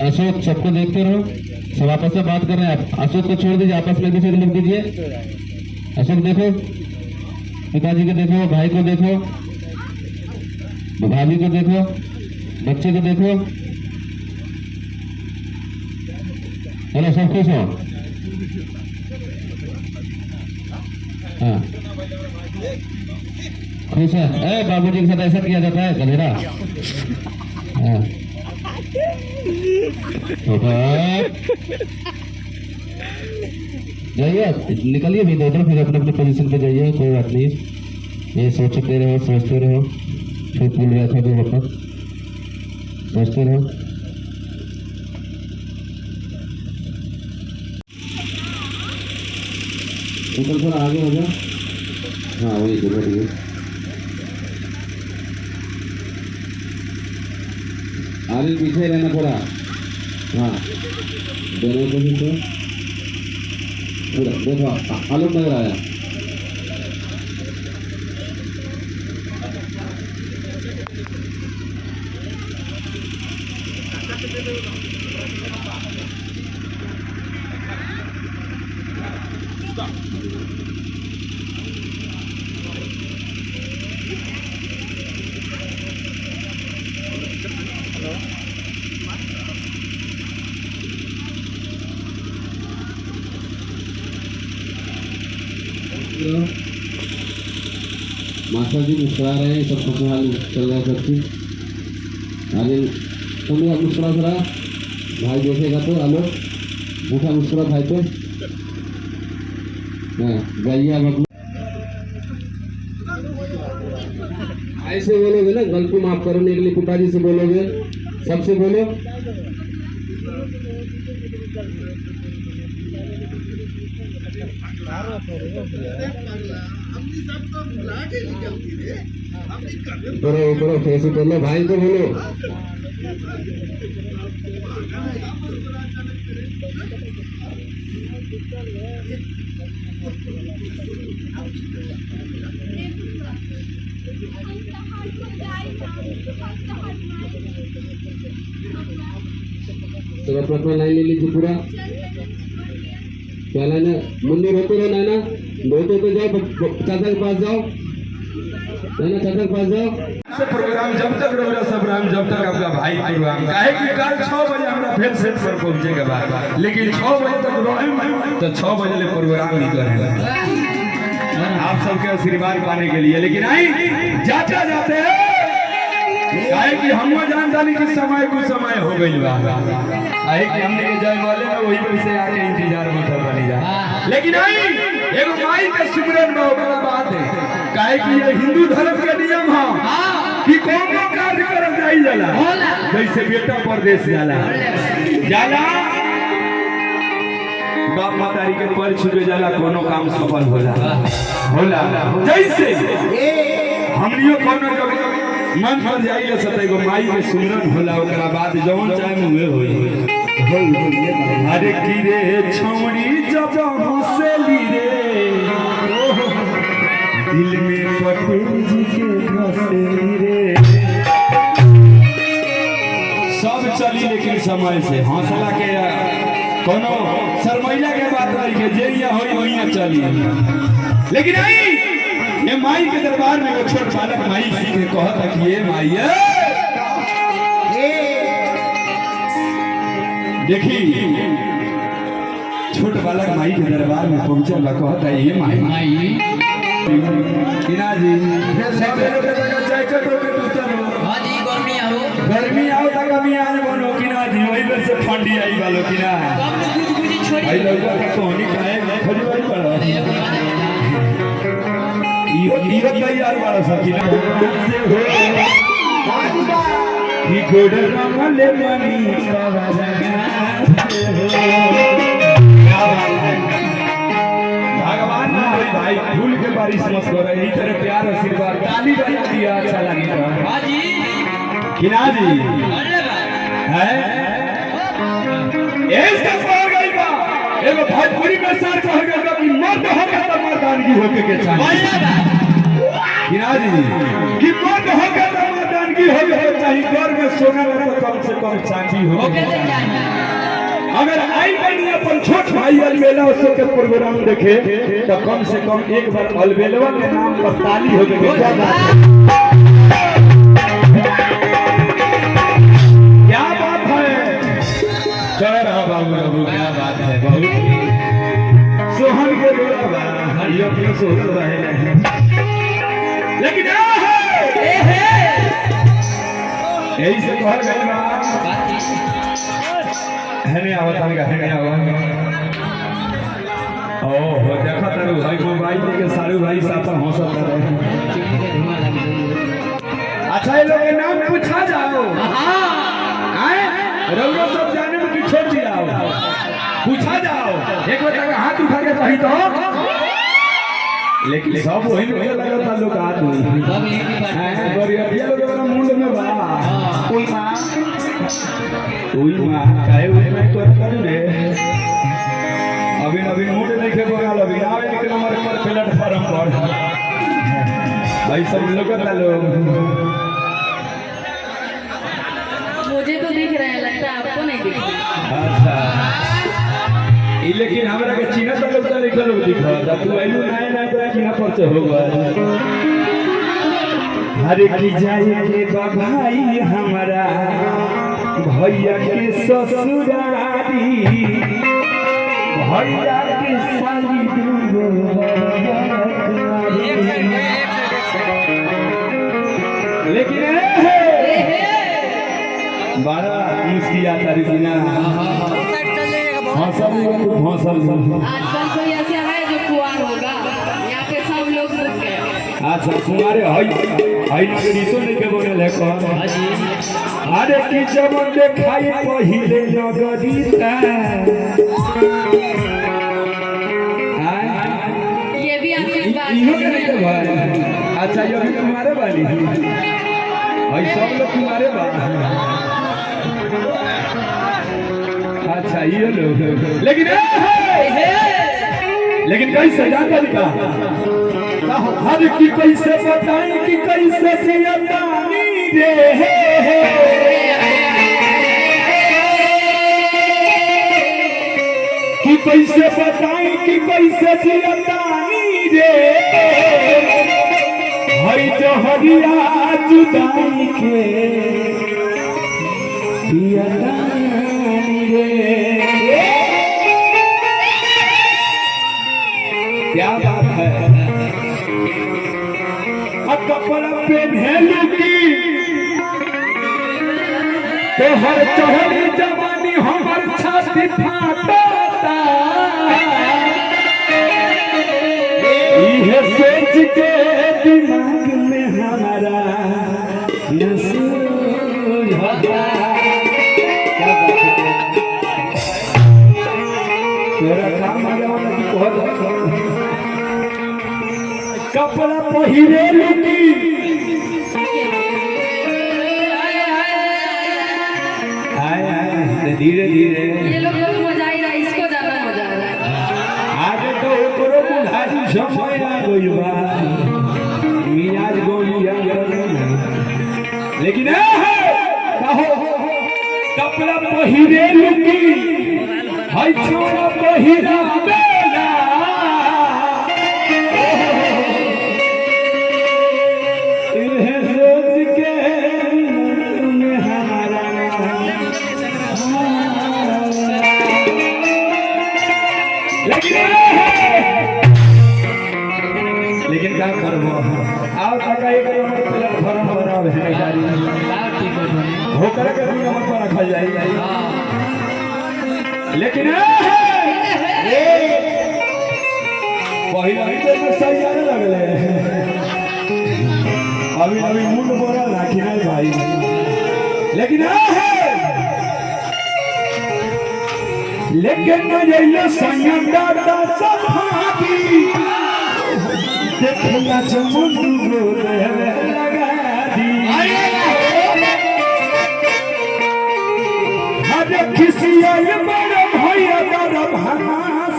अशोक सबको देखते रहो, सब आपस में बात कर रहे हैं। आप अशोक को छोड़ दीजिए, आपस में एक दूसरे को लिख दीजिए। अशोक देखो, पिताजी को देखो, भाई को देखो, भाभी को देखो, बच्चे को देखो। हेलो सब खुश हो? हाँ खुश है। ए बाबूजी के साथ ऐसा किया जाता है गधेड़ा। हाँ जाइए, निकलिए भी इधर, फिर अपने अपने पोजीशन पे जाइए, कोई बात नहीं। ये सोचते रहो, सोचते रहो, फिर भूल गया था जो वक्त, सोचते रहो। ऊपर थोड़ा आगे हो जाओ। हाँ वही तो बढ़िया। आगे पीछे रहना थोड़ा। हाँ दोनों को भी तो पूरा देखो, आलोक नजर आया। मास्टर जी मुस्कुरा रहे हैं, सब खुशहाल चल रहा है सब चीज। आगे तुम लोग मुस्कुरा जरा, भाई देखेगा तो। आलोक बूढ़ा मुस्कुरा भाई पे। गाइए आप ऐसे बोलोगे ना, गलती माफ करने के लिए पिताजी से बोलोगे, सबसे बोलो। करो करो, कैसे बोलो, भाई को बोलो। तो अपना लाइन ले लीजिए पूरा। क्या लाइन है? मुंडे रोते रहो नैना, रोते तो जाओ, चाचा के पास जाओ नैना, चाचा के पास जाओ। प्रोग्राम जब तक रहोगा सब राम, जब तक आपका भाई प्रोग्राम काहे कि कल 6 बजे हमरा फिर सेट पर पहुंचेगा बात, लेकिन 6 बजे तक रहे तो 6 बजे ले प्रोग्राम नहीं करेंगे आप सबके आशीर्वाद पाने के लिए। लेकिन आई जाते जाते काहे कि हम जानता नहीं कि समय कुछ समय हो गई बा, काहे कि हमने के जाए वाले ना वही पे से आके इंतजार में कर बनी जा। लेकिन आई एगो माई के सिमरन में बड़ा बात है, काहे कि ये हिंदू धर्म के नियम है कि कोनो कार्य करल जाई जाला, जैसे बेटा परदेश जाला बाप मातारी के पर छुपे जाला, कोनो काम सफल होला जैसे हमनियो कोनो मन पर जाइए सते गो माई के सुमरन होला, ओकरा बाद जौन चाहे मुहे होई। अरे की रे छौड़ी जब हंसली रे, दिल में पटेल जी के हंसली रे। सब चली लेकिन समय से हौसला के कोनो शर्मैला के बात रही के जे यहाँ होई वहीं चली। लेकिन आई ये माई के दरबार में वो छोट बालक माई सीखे कहता कि ये माई देखी, छोट बालक माई के दरबार में पहुंचा बा, कहता है ये माई किना जी गर्मी आओ तक कमी आज बनो किना जी, वही पर से ठंडी आई वालो किना आई लोग का कहानी काहे खोजी भाई पड़ा। तैयार बड़ा सखी से हो कि गोड़ कमल मनी बाबा जगह से हो। क्या बात है, भगवान ना होई भाई फूल के बारिश मत करो, यही तरह प्यार आशीर्वाद ताली बजा दिया अच्छा लगेगा। हाँ जी किना जी है ऐसा हो गई बा एगो भोजपुरी में सर कह गई बा कि मर्द होके त मर्दानगी होके के चाहिए। किना जी कि मर्द होके त मर्दानगी होके के चाहिए, घर में सोना में तो कम से कम चांदी हो। अगर आई बनी अपन छोट भाई अलबेला उसो के प्रोग्राम देखे तो कम से कम एक बार अलबेलवा के नाम पर ताली हो गई। क्या बात है, क्या बात है, चल रहा बाबू क्या बात है, बहुत सोहन के बोला हरियो के सोहन रहे लेकिन यही से कहल गई बा है नहीं आवता है नहीं आवा। ओ देखा तारू भाई मोबाइल के सारू भाई साथ हंसत रहे। अच्छा ये लोग के नाम पूछा जाओ, आए रउआ सब जाने में कि छोड़ दियाओ, पूछा जाओ एक बार तक हाथ उठा के कही तो, लेकिन सब वही लगता लोग हाथ नहीं बरिया लोग वाला मुंड में बा कोई मां काहे में तो कर रे अभी मूड नहीं के बोला अभी आवे एक नंबर पर प्लेटफार्म पर भाई सब लोग का लोग मुझे तो दिख रहा है, लगता है आपको नहीं दिख रहा। अच्छा ई लेकिन हमरा के चिन्ह तो लोग लिखल लोग दिखा तू आइलू नया नया तो चिन्ह पर से होगा। हरे की जाए के भाई हमारा भैया के ससुरारी भैया के साली लेकिन बड़ा मुश्किल आता रुकिना हौसल आजकल कोई ऐसा है जो कुआर होगा, यहाँ पे सब लोग रुक गए। अच्छा तुम्हारे हई नगरीतो नहीं के बोले ले कौन अरे की जब देखाई पहिले नगरीता ये भी आशीर्वाद इहो के नहीं के भाई। अच्छा ये भी तुम्हारे वाली हई सब लोग तुम्हारे वाली। अच्छा ये लोग लेकिन कैसे जानता दिखा हर की कैसे बताई कि कैसे जियतानी रे कि कैसे बताई कि कैसे जियतानी रे हई जहरिया जुदाई के जियतानी रे। क्या बात है, कपड़ा पहनू की तो हर चढ़ी जवानी हमर छाती फाटता ये सोच के दिमाग में हमारा न सूझता। तेरा काम आ जाओ ना कपड़ा पहिरे लुकी धीरे धीरे ये लोग को मजा ही रहा, इसको ज्यादा मजा आ रहा है। आगे तो ओकरो बुढ़ाई समय आ गई बा मियाज गोलिया लेकिन कहो कपड़ा पहिरे लुकी हई छोरा पहिरा बेला लेकिन क्या करबो आओ तक एक प्लेटफार्म बनावे है गाड़ी होकर के नंबर पर रखा जाए लेकिन पहिला ही तो सही जाने लगले अभी अभी मुंड बोला राखी नहीं भाई, लेकिन लेकिन ये संयम दादा सभागी देखला चमुंड लगा दी हर किसी बड़ भैया गर्भ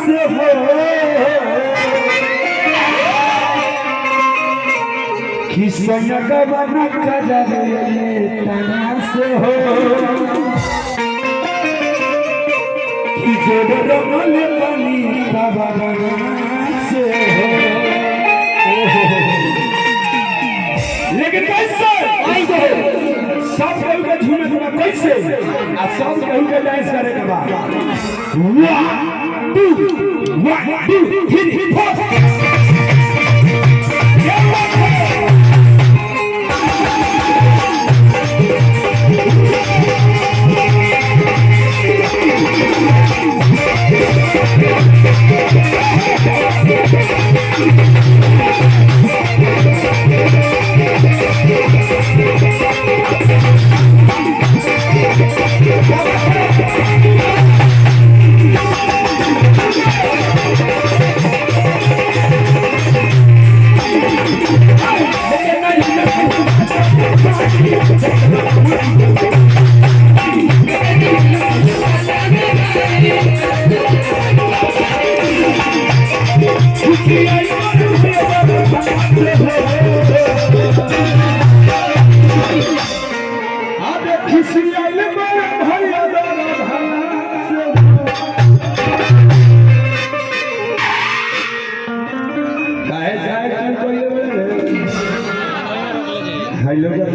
से हो किसने गबना कर तना से हो कि जोड़ रमल बनी बाबा से हो। लेकिन कैसे सब कहू के झूमे झूमे कैसे आ सब कहू के डांस करे के बाद 1 2 3 4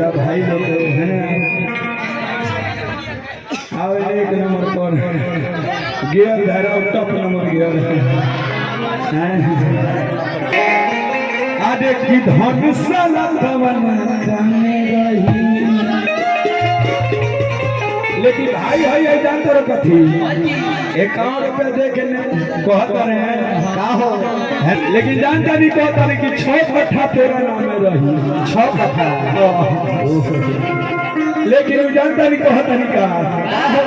भाई लोग है आवे एक नंबर पर गियर धारा टॉप नंबर गियर आदे की धन साला कवन जाने रही। लेकिन भाई है जानते रहो कथी 51 रुपया दे के कहत रहे का हो, लेकिन जानता नहीं कहता नहीं कि 6 कट्ठा तेरा नाम में रही 6 कट्ठा। लेकिन जानता नहीं कहता नहीं का हो,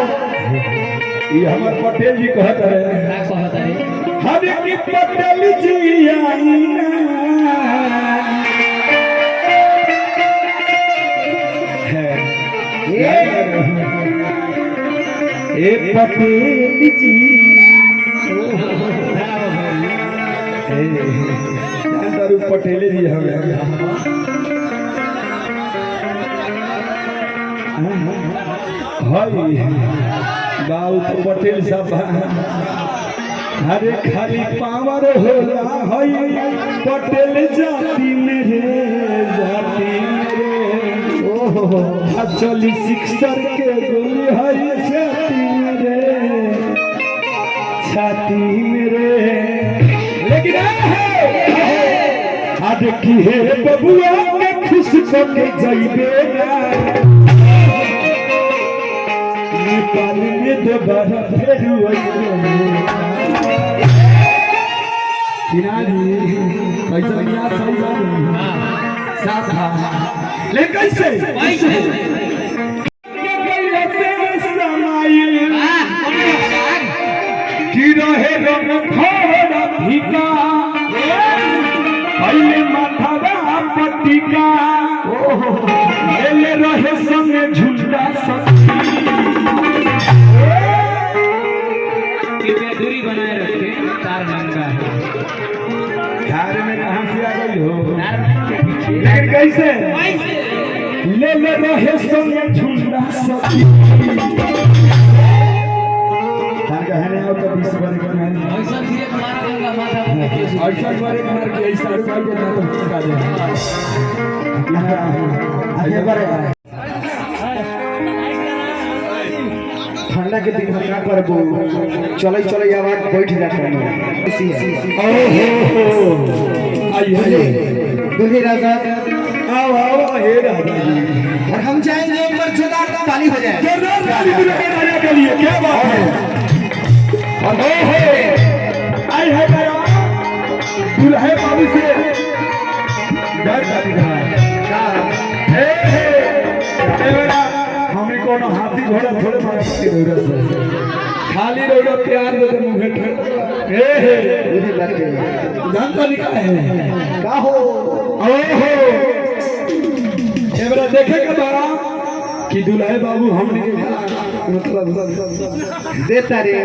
ये हमारे पटेल जी कहत रहे हर की पटेल जी आई ए पटेल जी पटेल जी हमें बाबू पटेल साहब हरे खाली पावर होला है पटेल जाति मेरे जाति मेरे ओहो चली सिक्सर के गोली है छाती मेरे छाती मेरे। लेकिन आज की है बबुआ के खुश को के जाइबे ना नेपाल में दोबारा फिर कैसा याद साथ ले कैसे की रहे रंग थोड़ा फीका पहले माथा पट्टिका ले रहे संगे झुंडा दूरी बनाए रखे 4 नंगा घर में कहां से आ गई हो, लेकिन कैसे ले रहे संगे झुंडा सखी तार कहने आओ तो 20 बार करना है ऐसा धीरे मारा होगा माथा पे ऐसा बारे मार के ऐसा रुपए के ना तो चुका दे आगे बढ़े। ठंडा के दिन हम क्या करबो चले चले आवाज बैठ जाता है। ओहो आइए दुल्हे राजा आओ आओ हे राजा जी, और हम चाहेंगे एक बार जोरदार ताली हो जाए जोरदार ताली दुल्हे राजा के लिए। क्या बात है और आई है गया दूल्हे बाबू से डर घोड़ा थोड़े मारे पड़े रौरा से खाली रौरा प्यार दे मुंह ठेठ हे मुझे लगते जानता नहीं का है का हो ओहो एबरा देखे के बारा कि दुल्हे बाबू हमने के मतलब देता रे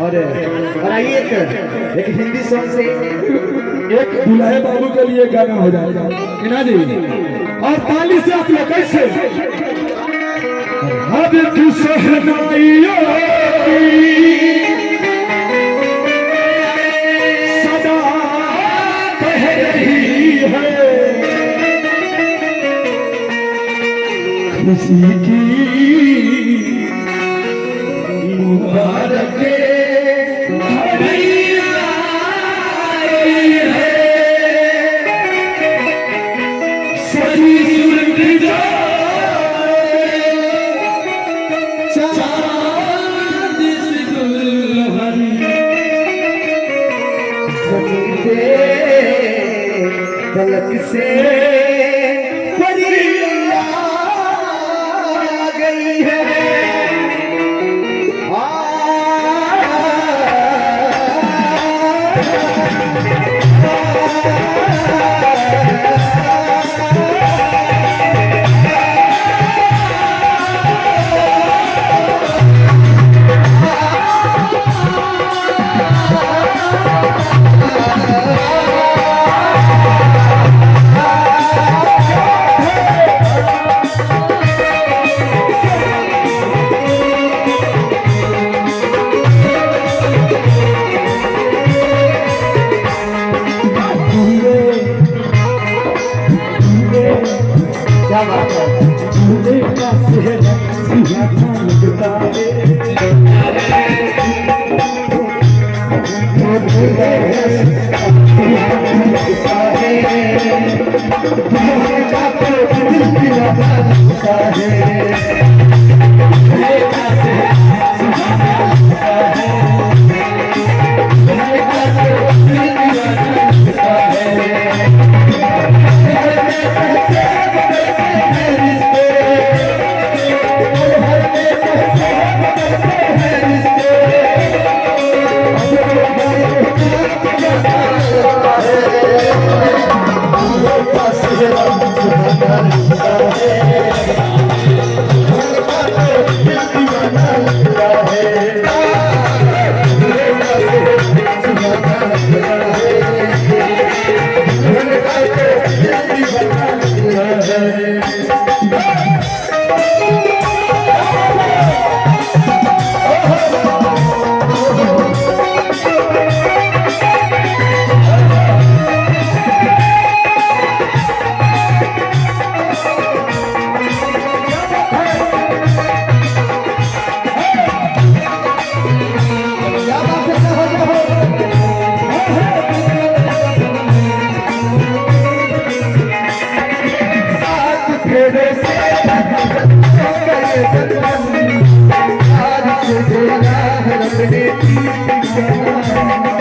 और आइए एक हिंदी सॉन्ग से एक दुल्हे बाबू के लिए गाना हो जाएगा इना जी और ताली से आप लोग कैसे अब तू सहनाइयो सदा कह रही है खुशी की मुबारक पलक से परिया गई है क्या बात है झूले का सेहरा सिंहासन लगता है आज से